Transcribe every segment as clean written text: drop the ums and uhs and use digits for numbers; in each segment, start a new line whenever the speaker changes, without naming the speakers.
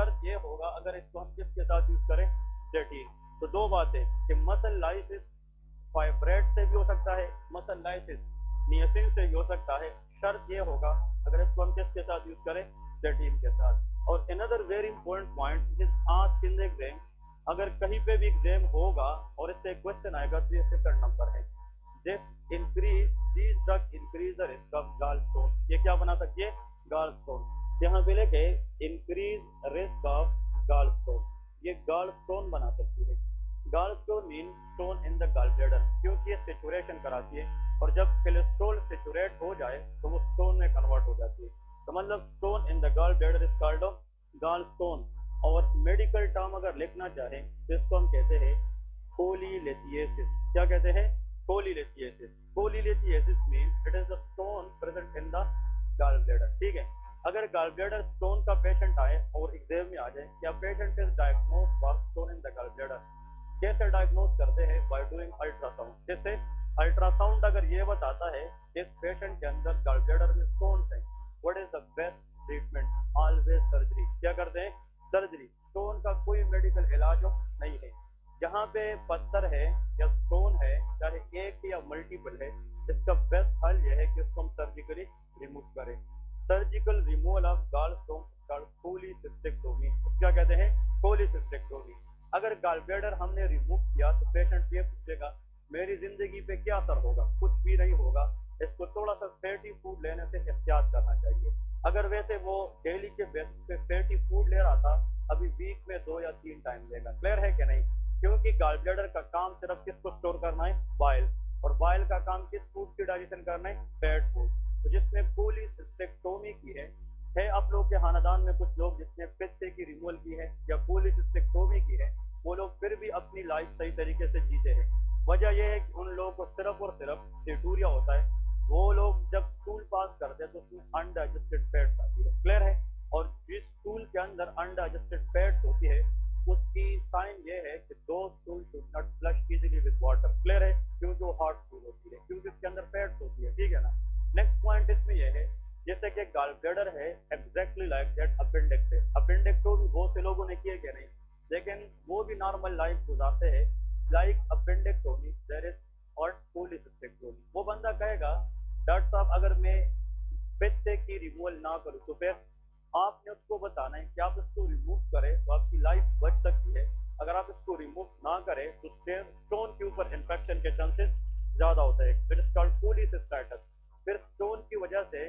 शर्त ये होगा अगर इसको हम किसके साथ यूज करें, स्टेटिन। तो दो बातें कि मसल लाइसिस फाइब्रेट से भी हो सकता है, मसल लाइसिस नियसिन से भी हो सकता है। शर्त ये होगा अगर इसको हम किसके साथ यूज करें, स्टेटिन के साथ। और another very important point is asked in the exam, अगर कहीं पे भी एग्जाम होगा और इससे क्वेश्चन आएगा तो ये सेकंड नंबर है, this increase these drug increase the risk of gallstone. ये क्या बना सकती है, गॉलस्टोन। यहाँ पे लिखे इंक्रीज रिस्क ऑफ गॉलस्टोन, ये गॉलस्टोन बना सकती है। Gallstone mean stone in the gall bladder, क्योंकि ये सेचुरेशन कराती है और जब कोलेस्ट्रॉल सेचुरेट हो जाए तो वो स्टोन में कन्वर्ट हो जाती है। तो मतलब stone in the gall bladder is called gallstone. और मेडिकल टर्म अगर लिखना चाहें तो इसको हम कहते हैं कोलीलिथिएसिस। क्या कहते हैं, cholelithiasis. Cholelithiasis mean it is the stone present in the gall bladder. ठीक है, अगर गॉल ब्लैडर स्टोन का पेशेंट आए और एग्जाम में आ जाए क्या patient is diagnosed for stone in the gall bladder, कैसे डायग्नोज करते हैं, बाय डूइंग अल्ट्रासाउंड। जैसे अल्ट्रासाउंड अगर ये बताता है इस पेशेंट के अंदर गॉल ब्लैडर में स्टोन है, what is the best treatment, always surgery. क्या करते हैं, सर्जरी। स्टोन का कोई मेडिकल इलाज नहीं है। जहाँ पे पत्थर है या स्टोन है, चाहे एक या मल्टीपल है, इसका बेस्ट हल यह है कि उसको हम सर्जिकली रिमूव करें। Surgical removal of gall stone called cholecystectomy. क्या कहते हैं, कोलिसिस्टेक्टोमी। अगर गॉल ब्लैडर हमने रिमूव किया तो पेशेंट ये पूछेगा मेरी जिंदगी पे क्या असर होगा, कुछ भी नहीं होगा, इसको थोड़ा सा फैटी फूड लेने से एहतियात करना चाहिए। अगर वैसे वो डेली के बेसिस पे फैटी फूड ले रहा था, अभी वीक में 2 या 3 टाइम लेगा। क्लियर है कि नहीं, क्योंकि गॉल ब्लैडर का काम सिर्फ किसको स्टोर करना है, बाइल, और बाइल का काम किस फूड की डाइजेशन करना है, फैट फूड। तो जिसने कोलिसिस्टेक्टोमी की है आप लोग के खानदान में कुछ लोग जिसने पित्ते की रिमूवल की है या कोलिसिस्टेक्टोमी की है, वो लोग फिर भी अपनी लाइफ सही तरीके से जीते हैं। वजह यह है कि उन लोगों को सिर्फ और सिर्फ टेटूरिया होता है। वो लोग जब स्टूल पास करते हैं तो उसमें अनडाइजेस्टेड फैट्स आती है। क्लियर है, और जिस स्टूल के अंदर अनडाइजेस्टेड फैट्स होती है उसकी साइन ये है कि दो stool should not flush easily with water. Clear है, क्योंकि वो हॉट स्टूल होती है, क्योंकि उसके अंदर फैट्स होती है। ठीक है ना। नेक्स्ट पॉइंट इसमें यह है जैसे कि गॉल ब्लैडर है एग्जैक्टली लाइक दैट अपेंडिक्स है। अपेंडिक्टोमी बहुत से लोगों ने किए क्या नहीं, लेकिन वो भी नॉर्मल लाइफ गुजारते हैं लाइक अपेंडिक्टोमी देयर इज और कोलिसिस्टेक्टोमी। वो बंदा कहेगा डॉक्टर साहब अगर मैं पित्ते की रिमूवल ना करूं तो फिर आपने उसको बताना है कि आप इसको रिमूव करें तो आपकी लाइफ बच सकती है। अगर आप इसको रिमूव ना करें तो स्टोन के ऊपर इन्फेक्शन के चांसेस ज्यादा होते हैं। फिर कोलिसिस्टाइटिस, फिर स्टोन की वजह से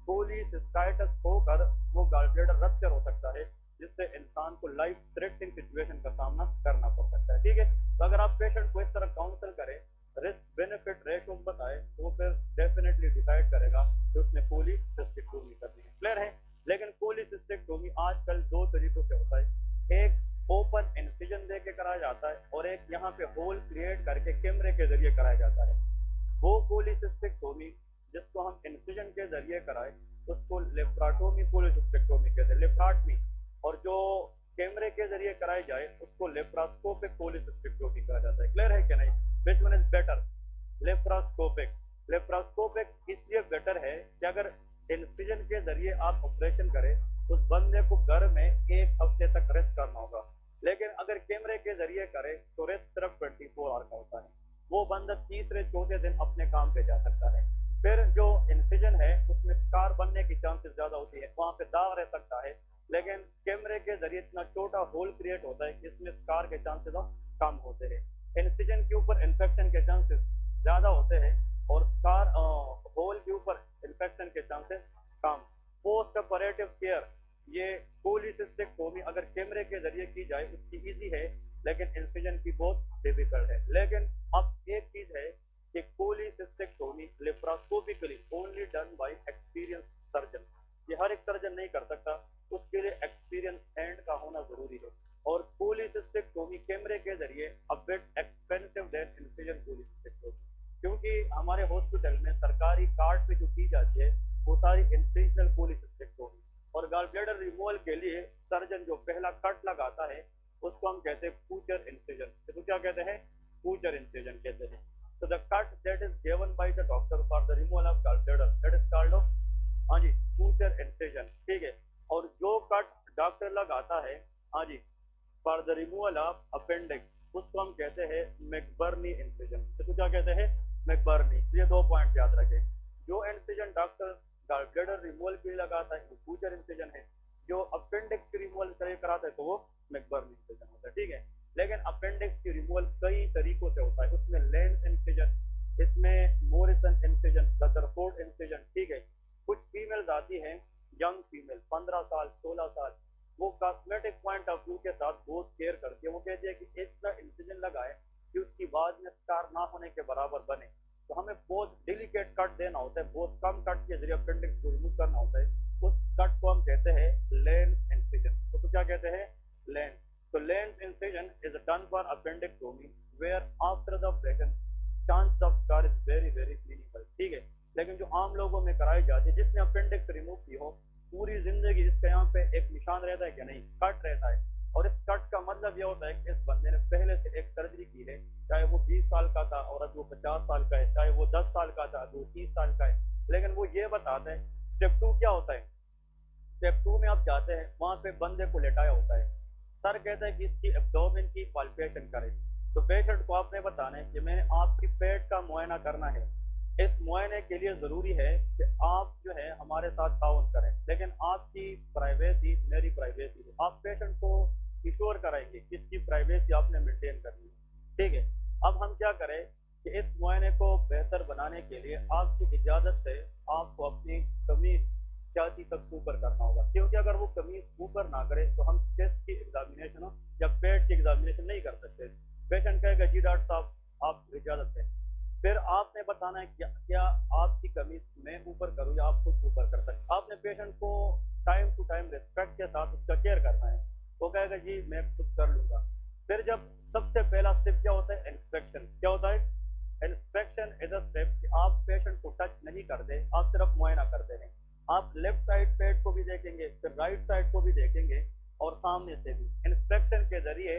कोलिसिस्टाइटिस होकर वो गॉल ब्लैडर रप्चर हो सकता है, जिससे इंसान को लाइफ थ्रेटनिंग सिचुएशन का सामना करना पड़ सकता है। ठीक है, तो अगर आप पेशेंट को इस तरह काउंसल करें, रिस्क बेनिफिट रेशो बताए, तो वो फिर डेफिनेटली डिसाइड करेगा कि उसने कोलिसिस्टेक्टोमी करनी है। क्लियर है, लेकिन कोलिसिस्टेक्टोमी आजकल 2 तरीकों से होता है। एक ओपन इंसिजन दे के कराया जाता है और एक यहाँ पे होल क्रिएट करके कैमरे के जरिए कराया जाता है। वो कोलिसिस्टेक्टोमी जिसको हम इंसिजन के जरिए कराए उसको लेप्राटोमी कोलिसिस्टेक्टोमी कहते हैं, लेप्राटमी। और जो कैमरे के जरिए कराई जाए उसको लेप्रास्कोपिक कोलिसिस्टेक्टोमी कहा जाता है। क्लियर है कि नहीं, विच वन इज बेटर, लेप्रास्कोपिक। लेप्रास्कोपिक इसलिए बेटर है कि अगर इंसिजन के जरिए आप ऑपरेशन करें उस बंदे को घर में 1 हफ्ते तक रेस्ट करना होगा, लेकिन अगर कैमरे के जरिए करें तो रेस्ट सिर्फ 24 आवर का होता है। वो बंदा तीसरे चौथे दिन अपने काम पे जा सकता है। फिर जो इंसिजन है उसमें स्कार बनने की चांसेस ज्यादा होती है, वहां पे दाग रह सकता है, लेकिन कैमरे के जरिए इतना छोटा होल क्रिएट होता है कि इसमें स्कार के चांसेस कम होते हैं। इंसिजन के ऊपर इन्फेक्शन के चांसेस ज्यादा होते हैं और स्कार होल के ऊपर इन्फेक्शन के चांसेस कम। पोस्ट ऑपरेटिव केयर, ये कोलिसिस्टेक्टोमी अगर कैमरे के जरिए की जाए उसकी इजी है, लेकिन इंसिजन की बहुत डिफिकल्ट है। लेकिन अब एक चीज है कि cholecystectomy laparoscopically only done by experience surgeon. ये हर एक सर्जन नहीं कर सकता, उसके लिए एक्सपीरियंस हैंड का होना जरूरी है। और कोलिसिस्टेक्टोमी कैमरे के जरिए a bit expensive then incision cholecystectomy, क्योंकि हमारे हॉस्पिटल में सरकारी कार्ड पे जो की जाती है वो सारी इंसिजनल कोलिसिस्टेक्टोमी। और गॉल ब्लैडर रिमूवल के लिए सर्जन जो पहला कट लगाता है उसको हम कहते हैं फ्यूचर इंसिजन। तो क्या कहते हैं, फ्यूचर इंसिजन कहते हैं। So the cut that is given by the doctor for the removal of gallbladder that is called हाँ जी फ्यूचर इंसिजन। ठीक है, और जो कट डॉक्टर ड्रग आता है, हाँ जी, for the removal of appendix, उसको हम कहते हैं मैकबर्नी इंसिजन। इसको क्या कहते हैं? मैकबर्नी। ये 2 पॉइंट याद रखें। जो incision doctor gall bladder removal के लिए लगाता है वो फ्यूचर इंसिजन है, जो अपेंडिक्स की रिमूवल के लिए कराता है तो वो मैकबर्नी इंसिजन होता है, ठीक है। लेकिन अपेंडिक्स की रिमूवल कई तरीकों से होता है, उसमें लेंस इंसिजन, इसमें मोरिसन इंसिजन, रदरफोर्ड इंसिजन, ठीक है। कुछ फीमेल्स आती हैं, यंग फीमेल 15 साल 16 साल, वो कॉस्मेटिक पॉइंट ऑफ व्यू के साथ बहुत केयर करती है। वो कहती है कि इस तरह इंसिजन लगाए कि उसकी बाद में स्कार ना होने के बराबर बने, तो हमें बहुत डिलिकेट कट देना होता है, बहुत कम कट के जरिए अपेंडिक्स को रिमूव करना होता है। उस कट को हम कहते हैं लेंस इंसिजन। तो क्या कहते हैं? लेंस। तो Lanz incision is done for appendectomy where after the operation chance of scar is very very minimal, ठीक है। लेकिन जो आम लोगों में कराई जाती है, जिसने अपेंडिक्स रिमूव की हो, पूरी जिंदगी इसके यहाँ पे एक निशान रहता है कि नहीं, कट रहता है। और इस कट का मतलब ये होता है कि इस बंदे ने पहले से एक सर्जरी की है, चाहे वो 20 साल का था और अब वो 50 साल का है, चाहे वो 10 साल का था, वो 30 साल का है, लेकिन वो ये बताते हैं। स्टेप 2 क्या होता है? स्टेप 2 में आप जाते हैं, वहां पे बंदे को लेटाया होता है, सर कहता है कि इसकी एब्डोमेन की पाल्पेशन करें। तो पेशेंट को आपने बताना है कि मैंने आपकी पेट का मुआयना करना है। इस मुआयने के लिए जरूरी है कि आप जो है हमारे साथ ताउन करें, लेकिन आपकी प्राइवेसी मेरी प्राइवेसी है। आप पेशेंट को इंश्योर कराएंगे कि इसकी प्राइवेसी आपने मेंटेन करनी है, ठीक है। अब हम क्या करें कि इस मुआयने को बेहतर बनाने के लिए आपकी इजाजत से आपको अपनी कमीज छाती तक ऊपर करना होगा, क्योंकि अगर वो कमीज ऊपर ना करे तो हम चेस्ट की एग्जामिनेशन या पेट की एग्जामिनेशन नहीं कर सकते। पेशेंट कहेगा जी डॉक्टर साहब आप इजाजत दें, फिर आपने बताना है क्या आपकी कमीज मैं ऊपर करूँ या आप खुद ऊपर कर सकते। आपने पेशेंट को टाइम टू टाइम रिस्पेक्ट के साथ उसका केयर करना है। वो कहेगा जी मैं खुद कर लूंगा। फिर जब सबसे पहला स्टेप क्या होता है? इंस्पेक्शन। क्या होता है? इंस्पेक्शन इज अ स्टेप कि आप पेशेंट को टच नहीं करते, आप सिर्फ मुआयना करते हैं। आप लेफ्ट साइड पेट को भी देखेंगे, फिर राइट साइड को भी देखेंगे और सामने से भी। इंस्पेक्शन के जरिए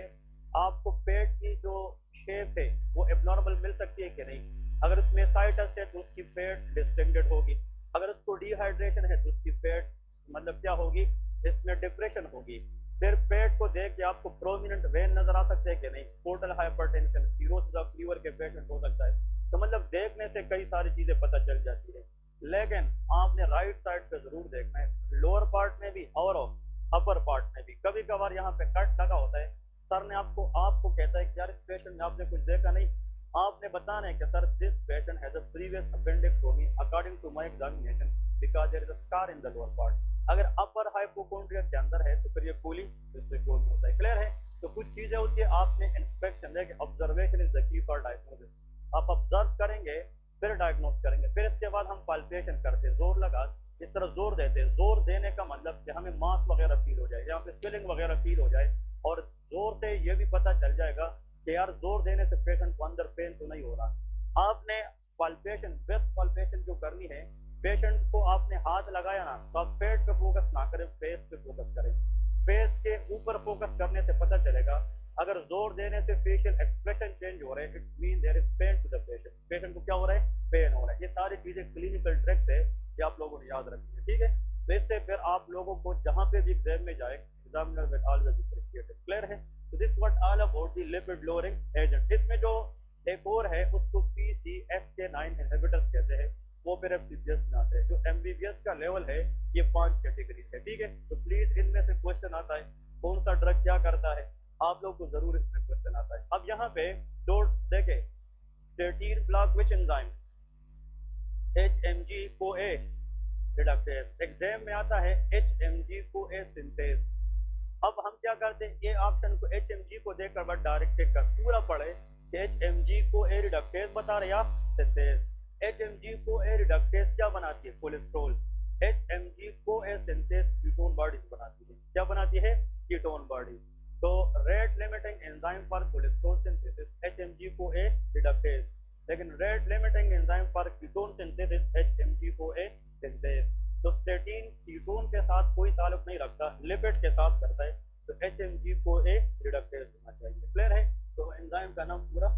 आपको पेट की जो शेप है वो एबनॉर्मल मिल सकती है कि नहीं। अगर उसमें साइटस है तो उसकी पेट डिस्टेंडेड होगी, अगर उसको डिहाइड्रेशन है तो उसकी पेट मतलब क्या होगी? इसमें डिप्रेशन होगी। फिर पेट को देख के आपको प्रोमिनेंट वेन नजर आ सकते हैं कि नहीं। Portal hypertension, cirrhosis of liver के पेशेंट हो सकता है। तो मतलब देखने से कई सारी चीजें पता चल जाती है, लेकिन आपने राइट साइड पे जरूर देखना है, लोअर पार्ट में भी और अपर पार्ट में भी। कभी कभार यहाँ पे कट लगा होता है, सर ने आपको कहता है कि यार इस पेशेंट में आपने कुछ देखा नहीं। आपने बताना है कि sir this patient has a previous appendectomy according to my examination because there is a scar in the lower part. अगर अपर हाइपोकोंड्रिया के अंदर है तो फिर ये कूलिंग दृष्टिकोण होता है। क्लियर है? तो कुछ चीजें होती है, आपने इंस्पेक्शन देखिए, observation is the key for diagnosis. आप ऑब्जर्व करेंगे फिर डायग्नोस करेंगे। फिर इसके बाद हम पाल्पेशन करते हैं, जोर लगा इस तरह जोर देते हैं। जोर देने का मतलब कि हमें मांस वगैरह फील हो जाए, यहाँ पे स्वेलिंग वगैरह फील हो जाए, और जोर से ये भी पता चल जाएगा कि यार जोर देने से पेशेंट को अंदर पेन तो नहीं हो रहा। आपने पाल्पेशन, बेस्ट पाल्पेशन जो करनी है, पेशेंट को आपने हाथ लगाया ना तो आप पेट पे फोकस ना करें, फेस पे फोकस करें। फेस के ऊपर फोकस करने से पता चलेगा। अगर जोर देने से फेशियल एक्सप्रेशन चेंज हो रहे हैं, it mean there is pain to the patient. Patient को क्या हो रहा है? पेन हो रहा है। ये सारी चीजें क्लिनिकल ट्रिक्स है, ये आप लोगों ने याद रखनी है, ठीक है। तो इससे फिर आप लोगों को जहां पे भी एग्जाम में जाए, examiner will always appreciate. Clear है? तो this what all about the lipid lowering agent. इसमें जो एक और है उसको PCSK9 इनहिबिटर्स कहते हैं, वो फिर एमबीबीएस में आते हैं। जो एमबीबीएस का लेवल है ये 5 कैटेगरी है, ठीक है। तो प्लीज इनमें से क्वेश्चन आता है कौन सा ड्रग क्या करता है, आप लोग को जरूर इसमें क्वेश्चन आता है। अब यहाँ पे दो देखे, statin block which enzyme, HMG-CoA reductase. Exam में आता है HMG-CoA सिंथेज। अब हम क्या करते हैं, ये ऑप्शन को HMG को देखकर बस डायरेक्ट टिक कर पूरा पढ़े कि HMG-CoA रिडक्टेज बता रहे या सिंथेज। HMG-CoA रिडक्टेज क्या बनाती है? Cholesterol. HMG-CoA synthase ketone bodies बनाती है। क्या बनाती है? Ketone body. तो rate limiting enzyme for cholesterol synthesis HMG-CoA reductase, लेकिन rate limiting enzyme for ketone synthesis HMG-CoA synthase. तो स्टेटिन कीटोन के साथ कोई ताल्लुक नहीं रखता, लिपिड के साथ करता है। तो HMG-CoA रिडक्टेज होना चाहिए। क्लियर है? तो एंजाइम का नाम पूरा